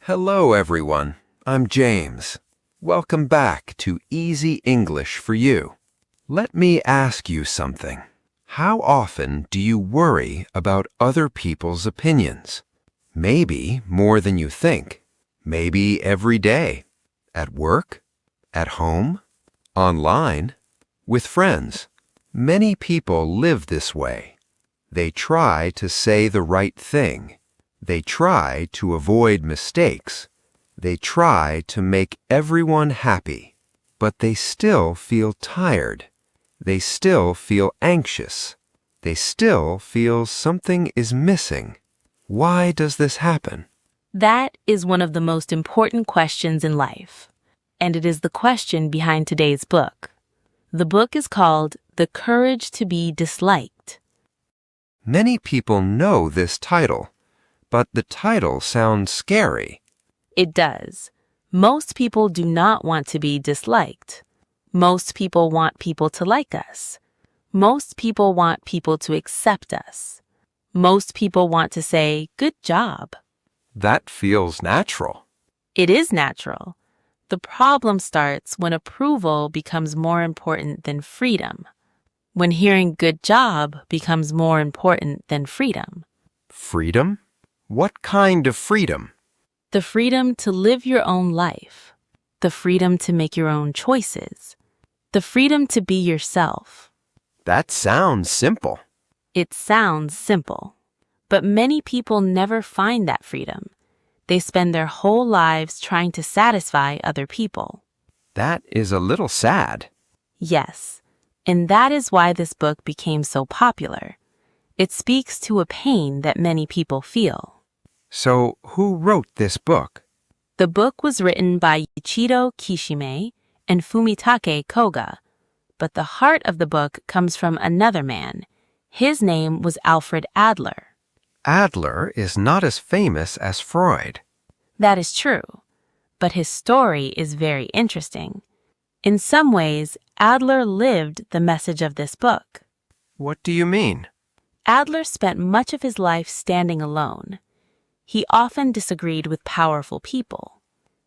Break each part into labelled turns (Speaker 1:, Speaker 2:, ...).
Speaker 1: Hello, everyone. I'm James. Welcome back to Easy English for You. Let me ask you something. How often do you worry about other people's opinions? Maybe more than you think. Maybe every day. At work? At home? Online? With friends? Many people live this way. They try to say the right thing. They try to avoid mistakes. They try to make everyone happy. But they still feel tired. They still feel anxious. They still feel something is missing. Why does this happen?
Speaker 2: That is one of the most important questions in life, and it is the question behind today's book. The book is called The Courage to be Disliked.
Speaker 1: Many people know this title, but the title sounds scary.
Speaker 2: It does. Most people do not want to be disliked. Most people want people to like us. Most people want people to accept us. Most people want to say, "Good job."
Speaker 1: That feels natural.
Speaker 2: It is natural. The problem starts when approval becomes more important than freedom. When hearing "good job" becomes more important than freedom.
Speaker 1: Freedom? What kind of freedom?
Speaker 2: The freedom to live your own life. The freedom to make your own choices. The freedom to be yourself.
Speaker 1: That sounds simple.
Speaker 2: It sounds simple, but many people never find that freedom. They spend their whole lives trying to satisfy other people.
Speaker 1: That is a little sad.
Speaker 2: Yes, and that is why this book became so popular. It speaks to a pain that many people feel.
Speaker 1: So, who wrote this book?
Speaker 2: The book was written by Ichiro Kishime and Fumitake Koga, but the heart of the book comes from another man. His name was Alfred Adler.
Speaker 1: Adler is not as famous as Freud.
Speaker 2: That is true, but his story is very interesting. In some ways, Adler lived the message of this book.
Speaker 1: What do you mean?
Speaker 2: Adler spent much of his life standing alone. He often disagreed with powerful people.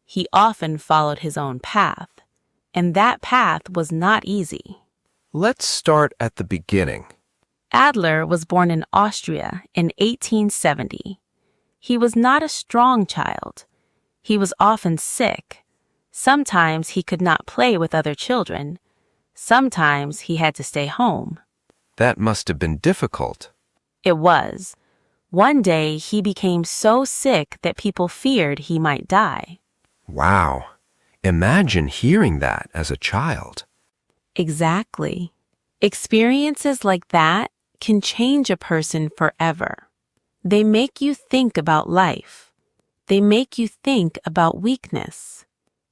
Speaker 2: He often followed his own path, and that path was not easy.
Speaker 1: Let's start at the beginning.
Speaker 2: Adler was born in Austria in 1870. He was not a strong child. He was often sick. Sometimes he could not play with other children. Sometimes he had to stay home.
Speaker 1: That must have been difficult.
Speaker 2: It was. One day he became so sick that people feared he might die.
Speaker 1: Wow. Imagine hearing that as a child.
Speaker 2: Exactly. Experiences like that can change a person forever. They make you think about life. They make you think about weakness.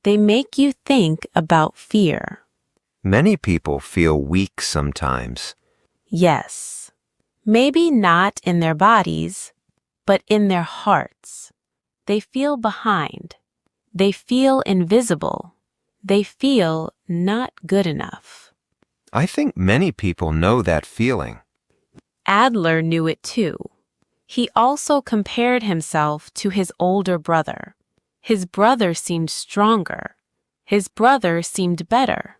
Speaker 2: They make you think about fear.
Speaker 1: Many people feel weak sometimes.
Speaker 2: Yes. Maybe not in their bodies, but in their hearts. They feel behind. They feel invisible. They feel not good enough.
Speaker 1: I think many people know that feeling.
Speaker 2: Adler knew it too. He also compared himself to his older brother. His brother seemed stronger. His brother seemed better.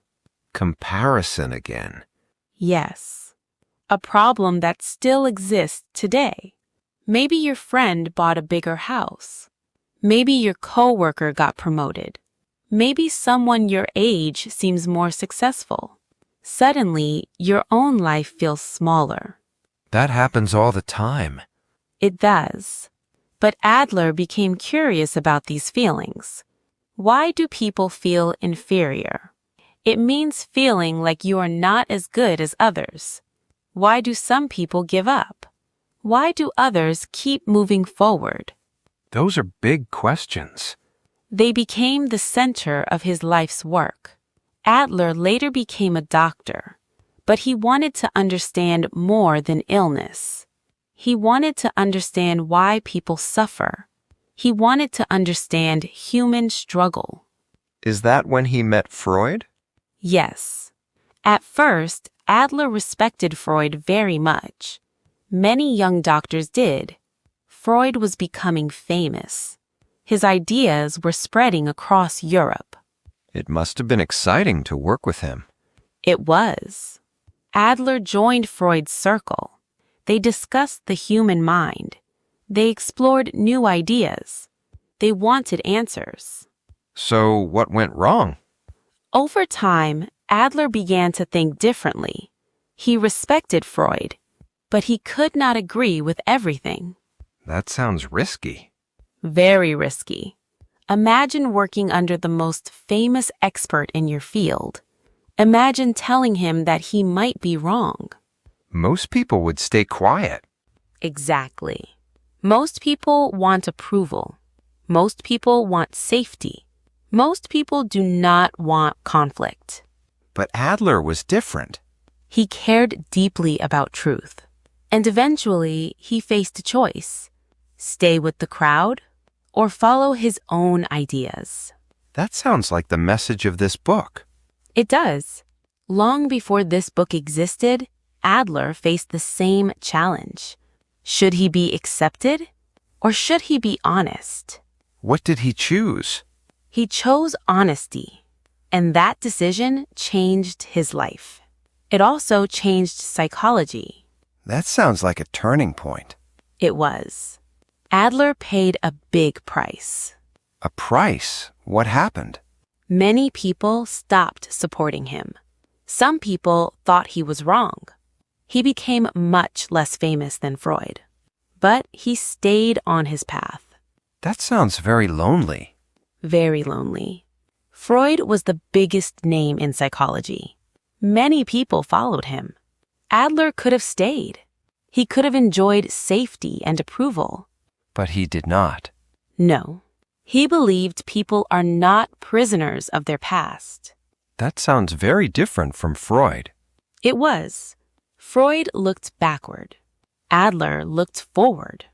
Speaker 1: Comparison again.
Speaker 2: Yes. A problem that still exists today. Maybe your friend bought a bigger house. Maybe your coworker got promoted. Maybe someone your age seems more successful. Suddenly, your own life feels smaller.
Speaker 1: That happens all the time.
Speaker 2: It does. But Adler became curious about these feelings. Why do people feel inferior? It means feeling like you are not as good as others. Why do some people give up? Why do others keep moving forward?
Speaker 1: Those are big questions.
Speaker 2: They became the center of his life's work. Adler later became a doctor, but he wanted to understand more than illness. He wanted to understand why people suffer. He wanted to understand human struggle.
Speaker 1: Is that when he met Freud?
Speaker 2: Yes. At first, Adler respected Freud very much. Many young doctors did. Freud was becoming famous. His ideas were spreading across Europe.
Speaker 1: It must have been exciting to work with him.
Speaker 2: It was. Adler joined Freud's circle. They discussed the human mind. They explored new ideas. They wanted answers.
Speaker 1: So what went wrong?
Speaker 2: Over time, Adler began to think differently. He respected Freud, but he could not agree with everything.
Speaker 1: That sounds risky.
Speaker 2: Very risky. Imagine working under the most famous expert in your field. Imagine telling him that he might be wrong.
Speaker 1: Most people would stay quiet.
Speaker 2: Exactly. Most people want approval. Most people want safety. Most people do not want conflict.
Speaker 1: But Adler was different.
Speaker 2: He cared deeply about truth. And eventually, he faced a choice. Stay with the crowd or follow his own ideas.
Speaker 1: That sounds like the message of this book.
Speaker 2: It does. Long before this book existed, Adler faced the same challenge. Should he be accepted or should he be honest?
Speaker 1: What did he choose?
Speaker 2: He chose honesty, and that decision changed his life. It also changed psychology.
Speaker 1: That sounds like a turning point.
Speaker 2: It was. Adler paid a big price.
Speaker 1: A price? What happened?
Speaker 2: Many people stopped supporting him. Some people thought he was wrong. He became much less famous than Freud. But he stayed on his path.
Speaker 1: That sounds very lonely.
Speaker 2: Very lonely. Freud was the biggest name in psychology. Many people followed him. Adler could have stayed. He could have enjoyed safety and approval.
Speaker 1: But he did not.
Speaker 2: No. He believed people are not prisoners of their past.
Speaker 1: That sounds very different from Freud.
Speaker 2: It was. Freud looked backward. Adler looked forward.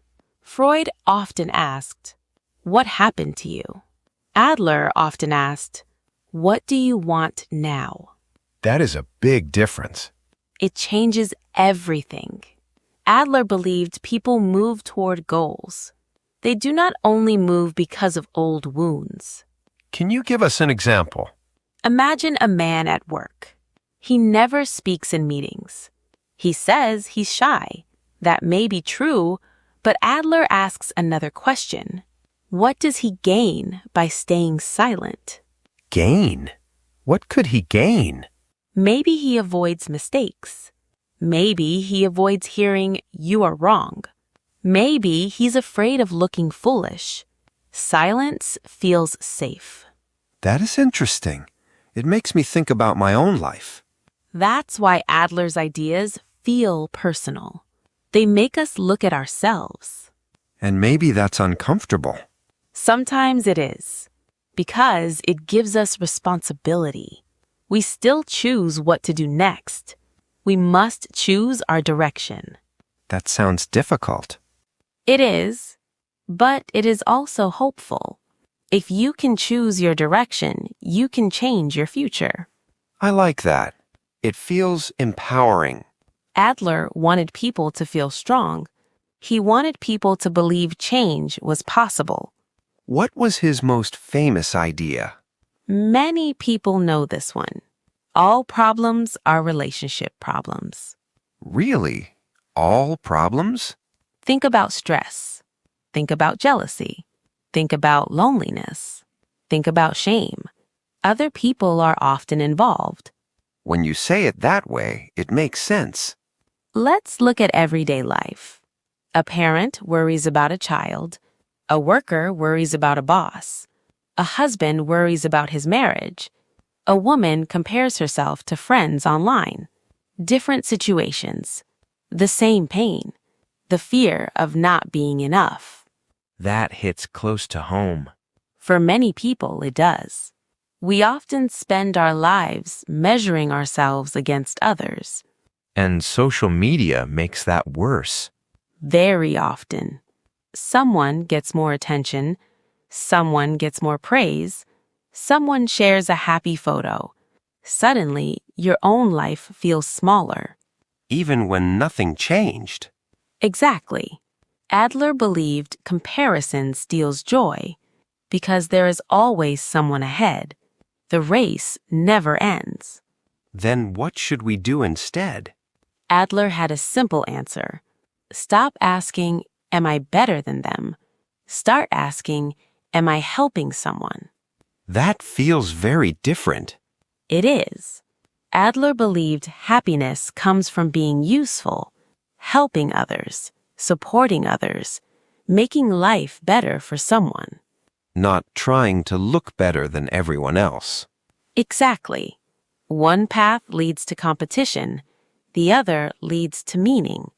Speaker 2: Freud often asked, "What happened to you?" Adler often asked, "What do you want now?"
Speaker 1: That is a big difference.
Speaker 2: It changes everything. Adler believed people move toward goals. They do not only move because of old wounds.
Speaker 1: Can you give us an example?
Speaker 2: Imagine a man at work. He never speaks in meetings. He says he's shy. That may be true, but Adler asks another question. What does he gain by staying silent?
Speaker 1: Gain? What could he gain?
Speaker 2: Maybe he avoids mistakes. Maybe he avoids hearing, "You are wrong." Maybe he's afraid of looking foolish. Silence feels safe.
Speaker 1: That is interesting. It makes me think about my own life.
Speaker 2: That's why Adler's ideas feel personal. They make us look at ourselves.
Speaker 1: And maybe that's uncomfortable.
Speaker 2: Sometimes it is, because it gives us responsibility. We still choose what to do next. We must choose our direction.
Speaker 1: That sounds difficult.
Speaker 2: It is, but it is also hopeful. If you can choose your direction, you can change your future.
Speaker 1: I like that. It feels empowering.
Speaker 2: Adler wanted people to feel strong. He wanted people to believe change was possible.
Speaker 1: What was his most famous idea?
Speaker 2: Many people know this one. All problems are relationship problems.
Speaker 1: Really? All problems?
Speaker 2: Think about stress. Think about jealousy. Think about loneliness. Think about shame. Other people are often involved.
Speaker 1: When you say it that way, it makes sense.
Speaker 2: Let's look at everyday life. A parent worries about a child. A worker worries about a boss. A husband worries about his marriage. A woman compares herself to friends online. Different situations. The same pain. The fear of not being enough.
Speaker 1: That hits close to home.
Speaker 2: For many people, it does. We often spend our lives measuring ourselves against others.
Speaker 1: And social media makes that worse.
Speaker 2: Very often. Someone gets more attention. Someone gets more praise. Someone shares a happy photo. Suddenly, your own life feels smaller.
Speaker 1: Even when nothing changed.
Speaker 2: Exactly. Adler believed comparison steals joy. because there is always someone ahead. The race never ends.
Speaker 1: Then what should we do instead?
Speaker 2: Adler had a simple answer. Stop asking, am I better than them? Start asking, am I helping someone?
Speaker 1: That feels very different.
Speaker 2: It is. Adler believed happiness comes from being useful, helping others, supporting others, making life better for someone.
Speaker 1: Not trying to look better than everyone else.
Speaker 2: Exactly. One path leads to competition, the other leads to meaning.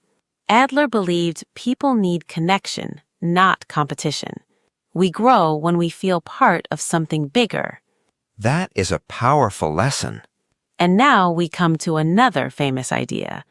Speaker 2: Adler believed people need connection, not competition. We grow when we feel part of something bigger.
Speaker 1: That is a powerful lesson.
Speaker 2: And now we come to another famous idea,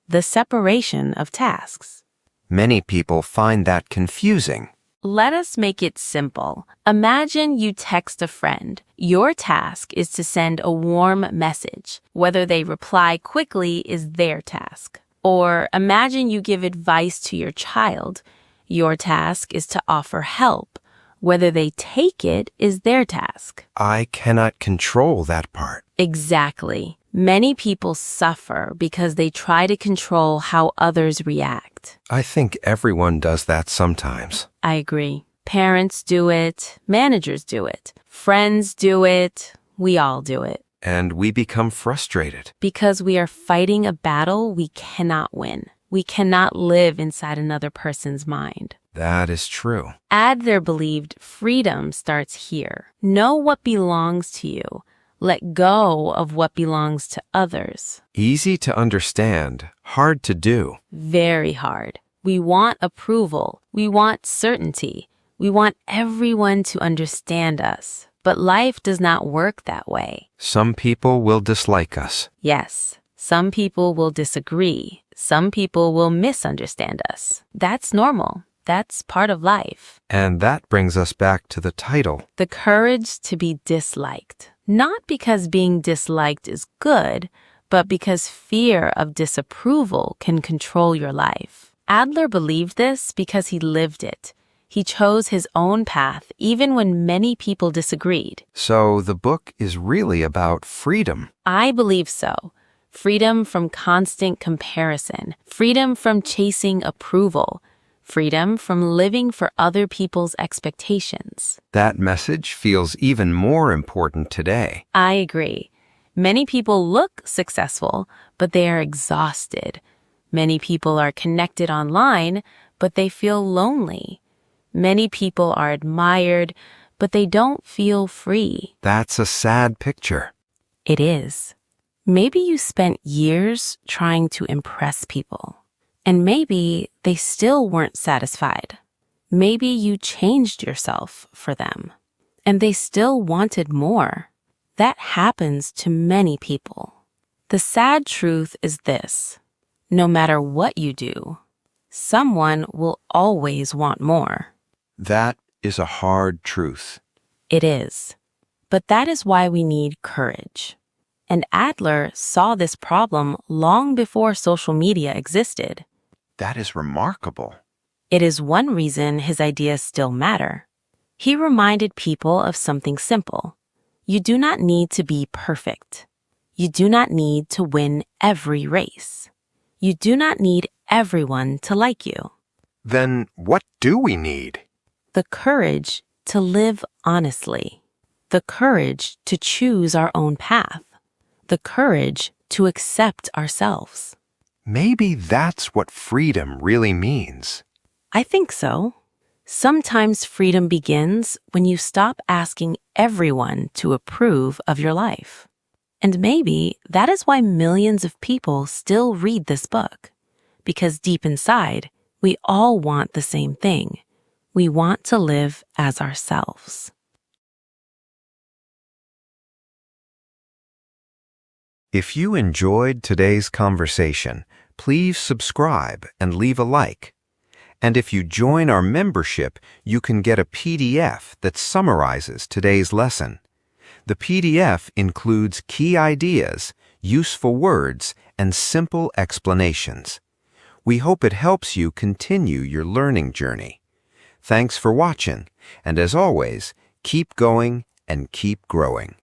Speaker 2: the separation of tasks.
Speaker 1: Many people find that confusing.
Speaker 2: Let us make it simple. Imagine you text a friend. Your task is to send a warm message. Whether they reply quickly is their task. Or imagine you give advice to your child. Your task is to offer help. Whether they take it is their task.
Speaker 1: I cannot control that part.
Speaker 2: Exactly. Many people suffer because they try to control how others react.
Speaker 1: I think everyone does that sometimes.
Speaker 2: I agree. Parents do it, managers do it, friends do it, we all do it.
Speaker 1: And we become frustrated.
Speaker 2: Because we are fighting a battle we cannot win. We cannot live inside another person's mind.
Speaker 1: That is true.
Speaker 2: Adler believed freedom starts here. Know what belongs to you. Let go of what belongs to others.
Speaker 1: Easy to understand, hard to do.
Speaker 2: Very hard. We want approval. We want certainty. We want everyone to understand us. But life does not work that way.
Speaker 1: Some people will dislike us.
Speaker 2: Yes, some people will disagree. Some people will misunderstand us. That's normal. That's part of life.
Speaker 1: And that brings us back to the title.
Speaker 2: The courage to be disliked. Not because being disliked is good, but because fear of disapproval can control your life. Adler believed this because he lived it. He chose his own path even when many people disagreed.
Speaker 1: So the book is really about freedom.
Speaker 2: I believe so. Freedom from constant comparison. Freedom from chasing approval. Freedom from living for other people's expectations.
Speaker 1: That message feels even more important today.
Speaker 2: I agree. Many people look successful, but they are exhausted. Many people are connected online, but they feel lonely. Many people are admired, but they don't feel free.
Speaker 1: That's a sad picture.
Speaker 2: It is. Maybe you spent years trying to impress people. And maybe they still weren't satisfied. Maybe you changed yourself for them, and they still wanted more. That happens to many people. The sad truth is this: no matter what you do, someone will always want more.
Speaker 1: That is a hard truth.
Speaker 2: It is. But that is why we need courage. And Adler saw this problem long before social media existed.
Speaker 1: That is remarkable.
Speaker 2: It is one reason his ideas still matter. He reminded people of something simple. You do not need to be perfect. You do not need to win every race. You do not need everyone to like you.
Speaker 1: Then what do we need?
Speaker 2: The courage to live honestly. The courage to choose our own path. The courage to accept ourselves.
Speaker 1: Maybe that's what freedom really means.
Speaker 2: I think so. Sometimes freedom begins when you stop asking everyone to approve of your life. And maybe that is why millions of people still read this book. Because deep inside, we all want the same thing. We want to live as ourselves.
Speaker 1: If you enjoyed today's conversation, please subscribe and leave a like. And if you join our membership, you can get a PDF that summarizes today's lesson. The PDF includes key ideas, useful words, and simple explanations. We hope it helps you continue your learning journey. Thanks for watching, and as always, Keep going and keep growing.